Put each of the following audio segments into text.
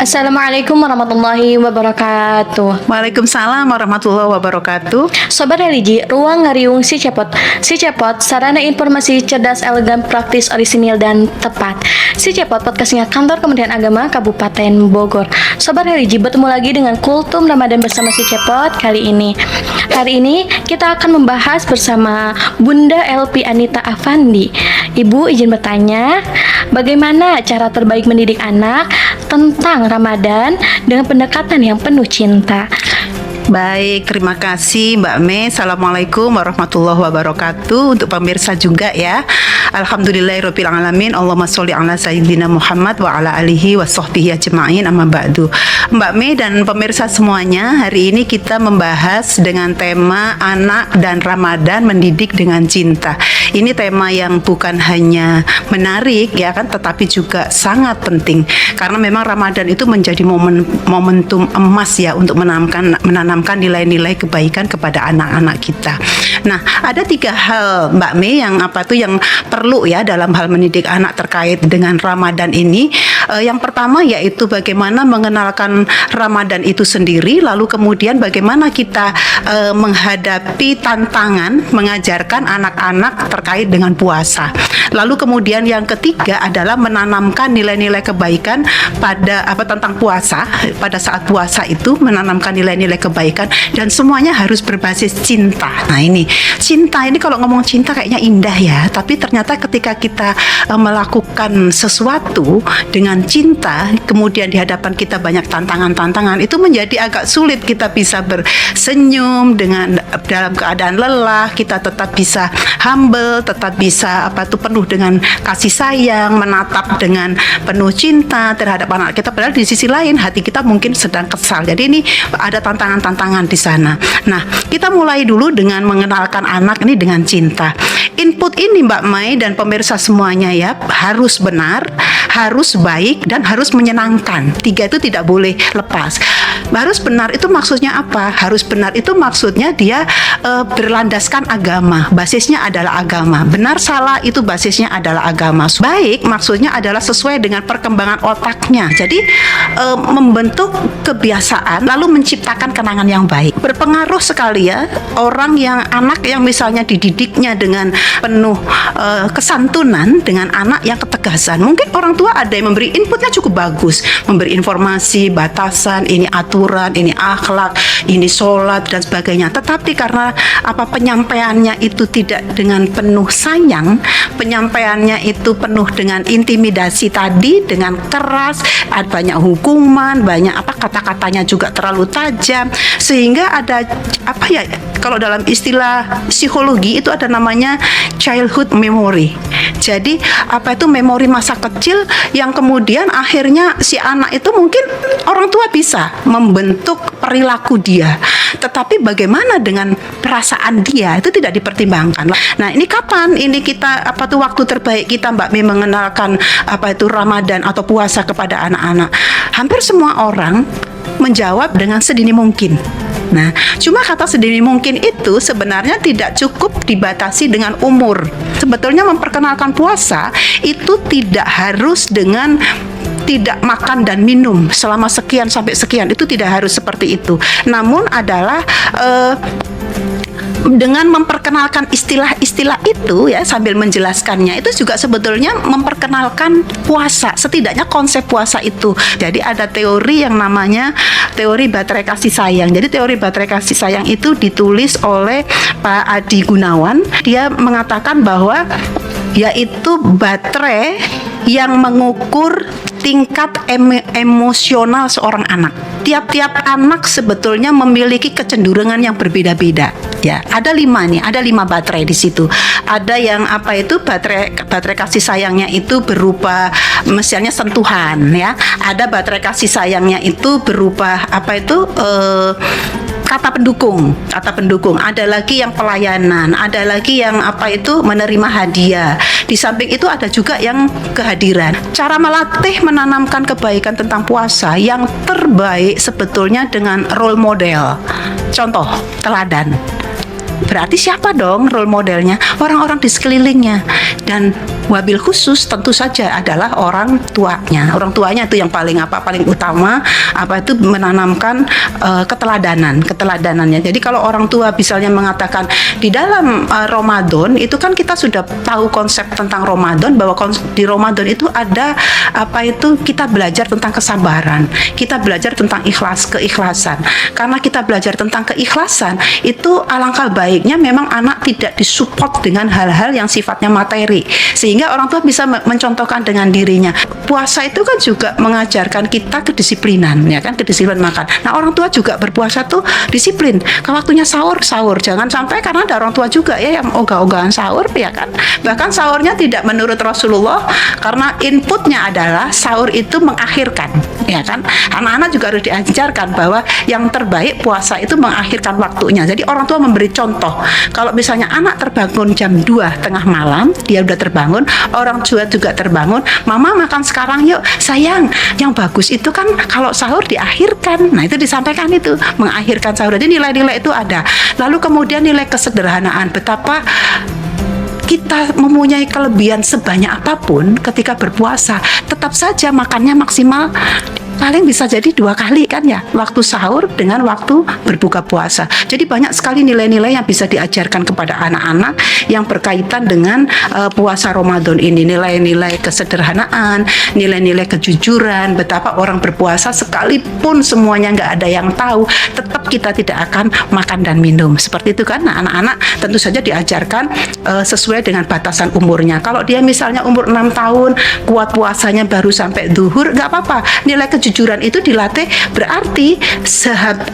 Assalamualaikum warahmatullahi wabarakatuh. Waalaikumsalam warahmatullahi wabarakatuh. Sobat religi, ruang ngariung si cepot. Si cepot, sarana informasi cerdas, elegan, praktis, orisinil, dan tepat. Si cepot, podcastnya Kantor Kementerian Agama Kabupaten Bogor. Sobat religi, bertemu lagi dengan Kultum Ramadan bersama si cepot kali ini. Hari ini kita akan membahas bersama Bunda Elpi Anita Afandi. Ibu izin bertanya, bagaimana cara terbaik mendidik anak tentang Ramadan dengan pendekatan yang penuh cinta? Baik, terima kasih Mbak Mei. Assalamualaikum warahmatullahi wabarakatuh. Untuk pemirsa juga ya. Alhamdulillahirabbil alamin. Allahumma sholli ala sayyidina Muhammad wa ala alihi wa sahbihi ajma'in, amma ba'du. Mbak Mei dan pemirsa semuanya, hari ini kita membahas dengan tema anak dan Ramadan mendidik dengan cinta. Ini tema yang bukan hanya menarik ya kan, tetapi juga sangat penting karena memang Ramadan itu menjadi momentum emas ya untuk menanamkan nilai-nilai kebaikan kepada anak-anak kita. Nah, ada 3 hal Mbak Mei yang yang perlu ya dalam hal mendidik anak terkait dengan Ramadan ini. Yang pertama yaitu bagaimana mengenalkan Ramadan itu sendiri, lalu kemudian bagaimana kita menghadapi tantangan mengajarkan anak-anak terkait dengan puasa. Lalu kemudian yang ketiga adalah menanamkan nilai-nilai kebaikan tentang puasa. Pada saat puasa itu menanamkan nilai-nilai kebaikan dan semuanya harus berbasis cinta. Nah, ini cinta ini kalau ngomong cinta kayaknya indah ya, tapi ternyata ketika kita melakukan sesuatu dengan cinta, kemudian di hadapan kita banyak tantangan-tantangan, itu menjadi agak sulit kita bisa bersenyum dalam keadaan lelah, kita tetap bisa humble, tetap bisa penuh dengan kasih sayang, menatap dengan penuh cinta terhadap anak kita, padahal di sisi lain hati kita mungkin sedang kesal. Jadi ini ada tantangan-tantangan di sana. Nah, kita mulai dulu dengan mengenalkan anak ini dengan cinta. Input ini Mbak Mai dan pemirsa semuanya ya, harus benar, harus baik, dan harus menyenangkan. 3 itu tidak boleh lepas. Harus benar itu maksudnya apa? Harus benar itu maksudnya dia berlandaskan agama. Basisnya adalah agama. Benar salah itu basisnya adalah agama. Baik maksudnya adalah sesuai dengan perkembangan otaknya. Jadi membentuk kebiasaan lalu menciptakan kenangan yang baik. Berpengaruh sekali ya anak yang misalnya dididiknya dengan penuh kesantunan dengan anak yang ketegasan. Mungkin orang tua ada yang memberi inputnya cukup bagus, memberi informasi, batasan, ini aturan, ini akhlak, ini sholat dan sebagainya. Tetapi karena penyampaiannya itu tidak dengan penuh sayang, penyampaiannya itu penuh dengan intimidasi tadi, dengan keras, ada banyak hukuman, banyak kata-katanya juga terlalu tajam, sehingga ada kalau dalam istilah psikologi itu ada namanya childhood memory. Jadi memori masa kecil yang kemudian akhirnya si anak itu mungkin orang tua bisa membentuk perilaku dia, tetapi bagaimana dengan perasaan dia itu tidak dipertimbangkan. Nah, ini kapan ini kita waktu terbaik kita Mbak Mei mengenalkan Ramadan atau puasa kepada anak-anak? Hampir semua orang menjawab dengan sedini mungkin. Nah, cuma kata sedini mungkin itu sebenarnya tidak cukup dibatasi dengan umur. Sebetulnya memperkenalkan puasa itu tidak harus dengan tidak makan dan minum selama sekian sampai sekian, itu tidak harus seperti itu. Namun adalah dengan memperkenalkan istilah-istilah itu ya, sambil menjelaskannya itu juga sebetulnya memperkenalkan puasa, setidaknya konsep puasa itu. Jadi ada teori yang namanya teori baterai kasih sayang. Jadi teori baterai kasih sayang itu ditulis oleh Pak Adi Gunawan. Dia mengatakan bahwa yaitu baterai yang mengukur tingkat emosional seorang anak. Tiap-tiap anak sebetulnya memiliki kecenderungan yang berbeda-beda. Ya, ada 5 baterai di situ. Ada yang baterai kasih sayangnya itu berupa misalnya sentuhan ya. Ada baterai kasih sayangnya itu berupa kata pendukung. Ada lagi yang pelayanan, ada lagi yang menerima hadiah. Di samping itu ada juga yang kehadiran. Cara melatih menanamkan kebaikan tentang puasa yang terbaik sebetulnya dengan role model. Contoh, teladan. Berarti siapa dong role modelnya? Orang-orang di sekelilingnya. Dan Wabil khusus tentu saja adalah orang tuanya. Orang tuanya itu yang paling utama itu menanamkan keteladanan. Jadi kalau orang tua misalnya mengatakan di dalam Ramadan itu kan kita sudah tahu konsep tentang Ramadan, bahwa di Ramadan itu ada kita belajar tentang kesabaran, kita belajar tentang keikhlasan. Karena kita belajar tentang keikhlasan, itu alangkah baiknya memang anak tidak disupport dengan hal-hal yang sifatnya materi, sehingga orang tua bisa mencontohkan dengan dirinya. Puasa itu kan juga mengajarkan kita kedisiplinan, ya kan, kedisiplinan makan. Nah, orang tua juga berpuasa tuh disiplin. Kalau waktunya sahur, jangan sampai, karena ada orang tua juga ya yang ogah-ogahan sahur, ya kan. Bahkan sahurnya tidak menurut Rasulullah, karena inputnya adalah sahur itu mengakhirkan, ya kan. Anak-anak juga harus diajarkan bahwa yang terbaik puasa itu mengakhirkan waktunya. Jadi orang tua memberi contoh. Kalau misalnya anak terbangun jam 2 tengah malam, dia udah terbangun, orang tua juga terbangun, mama makan sekarang yuk, sayang, yang bagus itu kan kalau sahur diakhirkan. Nah, itu disampaikan, itu mengakhirkan sahur. Jadi nilai-nilai itu ada. Lalu kemudian nilai kesederhanaan, betapa kita mempunyai kelebihan sebanyak apapun ketika berpuasa, tetap saja makannya maksimal paling bisa jadi 2 kali kan ya, waktu sahur dengan waktu berbuka puasa. Jadi banyak sekali nilai-nilai yang bisa diajarkan kepada anak-anak yang berkaitan dengan puasa Ramadan ini. Nilai-nilai kesederhanaan, nilai-nilai kejujuran, betapa orang berpuasa sekalipun semuanya nggak ada yang tahu, tetap kita tidak akan makan dan minum. Seperti itu kan. Nah, anak-anak tentu saja diajarkan sesuai dengan batasan umurnya. Kalau dia misalnya umur 6 tahun, kuat puasanya baru sampai zuhur, nggak apa-apa. Nilai kejujuran itu dilatih, berarti saat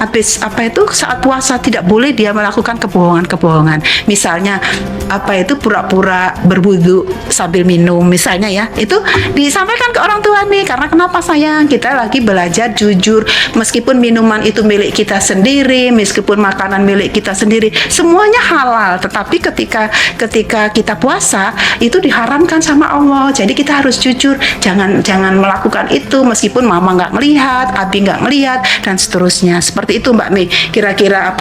puasa tidak boleh dia melakukan kebohongan. Misalnya pura-pura berwudu sambil minum misalnya ya. Itu disampaikan ke orang tua nih, karena kenapa sayang, kita lagi belajar jujur, meskipun minuman itu milik kita sendiri, meskipun makanan milik kita sendiri, semuanya halal, tetapi ketika kita puasa itu diharamkan sama Allah. Jadi kita harus jujur, jangan melakukan itu meskipun mama nggak melihat, abi nggak melihat, dan seterusnya. Seperti itu Mbak Mei, kira-kira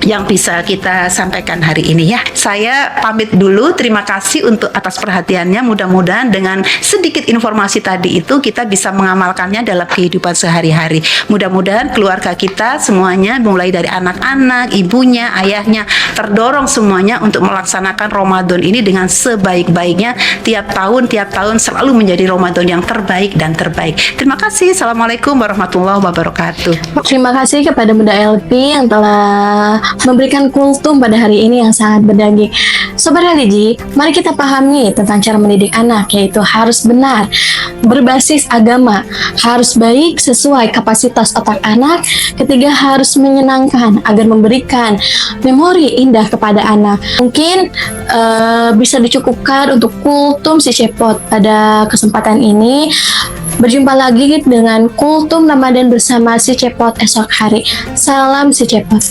yang bisa kita sampaikan hari ini ya. Saya pamit dulu, terima kasih untuk atas perhatiannya. Mudah-mudahan dengan sedikit informasi tadi itu kita bisa mengamalkannya dalam kehidupan sehari-hari. Mudah-mudahan keluarga kita semuanya, mulai dari anak-anak, ibunya, ayahnya, terdorong semuanya untuk melaksanakan Ramadan ini dengan sebaik-baiknya. Tiap tahun selalu menjadi Ramadan yang terbaik dan terbaik. Terima kasih. Assalamualaikum warahmatullahi wabarakatuh. Terima kasih kepada Bunda Elvi yang telah memberikan kultum pada hari ini yang sangat berdaging. Sobat religi, mari kita pahami tentang cara mendidik anak, yaitu harus benar, berbasis agama, harus baik sesuai kapasitas otak anak, ketiga harus menyenangkan agar memberikan memori indah kepada anak. Mungkin bisa dicukupkan untuk kultum si cepot pada kesempatan ini. Berjumpa lagi dengan kultum Ramadan bersama si cepot esok hari. Salam si cepot.